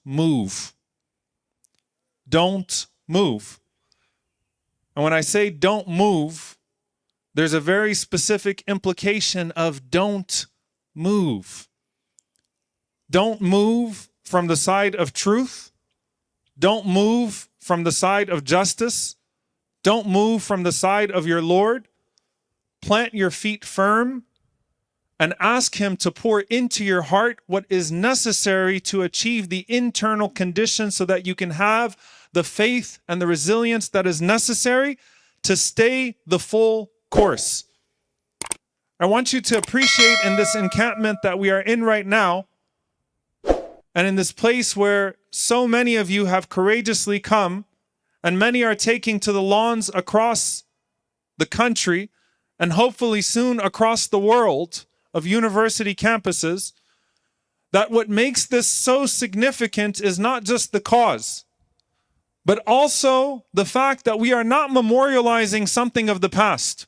move. Don't move. And when I say don't move, there's a very specific implication of don't move. Don't move from the side of truth. Don't move from the side of justice. Don't move from the side of your Lord. Plant your feet firm and ask Him to pour into your heart what is necessary to achieve the internal conditions so that you can have the faith and the resilience that is necessary to stay the full course. I want you to appreciate in this encampment that we are in right now, and in this place where so many of you have courageously come, and many are taking to the lawns across the country, and hopefully soon across the world of university campuses, that what makes this so significant is not just the cause, but also the fact that we are not memorializing something of the past.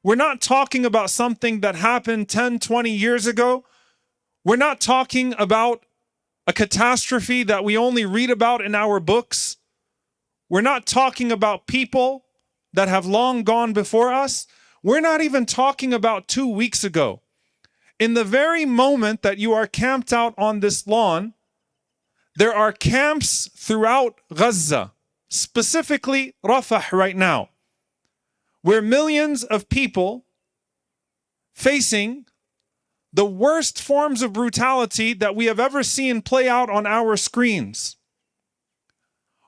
We're not talking about something that happened 10, 20 years ago. We're not talking about a catastrophe that we only read about in our books. We're not talking about people that have long gone before us. We're not even talking about 2 weeks ago. In the very moment that you are camped out on this lawn, there are camps throughout Gaza, specifically Rafah right now, where millions of people facing the worst forms of brutality that we have ever seen play out on our screens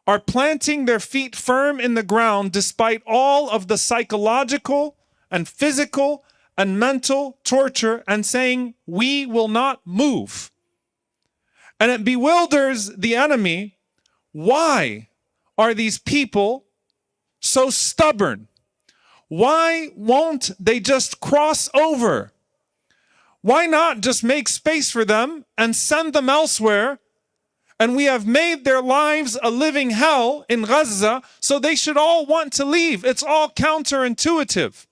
are planting their feet firm in the ground despite all of the psychological and physical and mental torture and saying, we will not move. And it bewilders the enemy. Why are these people so stubborn? Why won't they just cross over? Why not just make space for them and send them elsewhere? And we have made their lives a living hell in Gaza, so they should all want to leave. It's all counterintuitive.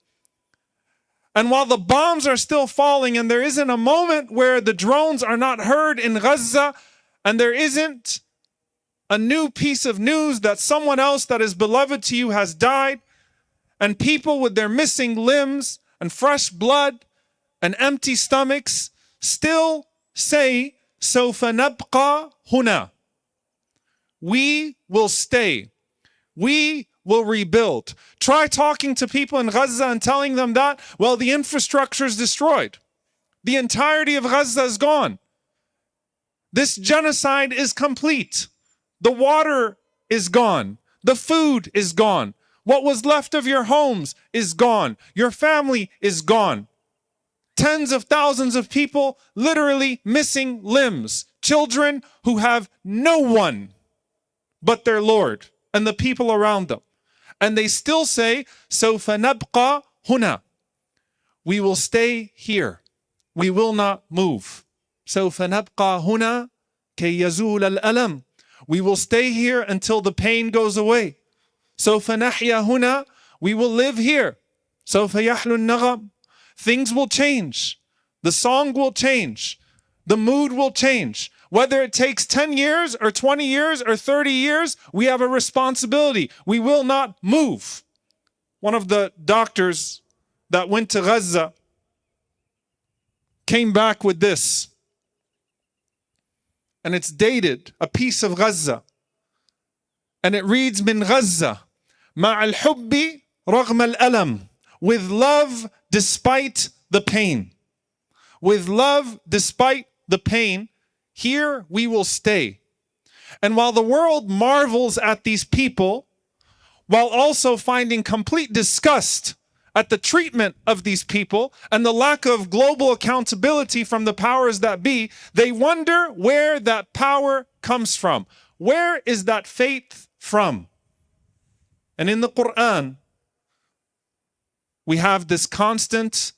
And while the bombs are still falling and there isn't a moment where the drones are not heard in Gaza and there isn't a new piece of news that someone else that is beloved to you has died, and people with their missing limbs and fresh blood and empty stomachs still say, سوف نبقى هنا. We will stay. We will rebuild. Try talking to people in Gaza and telling them that, well, the infrastructure is destroyed. The entirety of Gaza is gone. This genocide is complete. The water is gone. The food is gone. What was left of your homes is gone. Your family is gone. Tens of thousands of people literally missing limbs. Children who have no one but their Lord and the people around them. And they still say, سوف نبقى هنا. We will stay here. We will not move. سوف نبقى هنا كي يزول الألم. We will stay here until the pain goes away. سوف نحيا هنا. We will live here. سوف يحلو النغم. Things will change. The song will change. The mood will change. Whether it takes 10 years or 20 years or 30 years, we have a responsibility. We will not move. One of the doctors that went to Gaza came back with this. And it's dated, a piece of Gaza. And it reads, من غزة مع الحب رغم الألم. With love despite the pain. With love despite the pain, here we will stay. And while the world marvels at these people, while also finding complete disgust at the treatment of these people and the lack of global accountability from the powers that be, they wonder where that power comes from. Where is that faith from? And in the Quran, we have this constant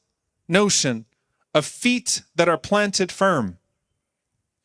notion of feet that are planted firm.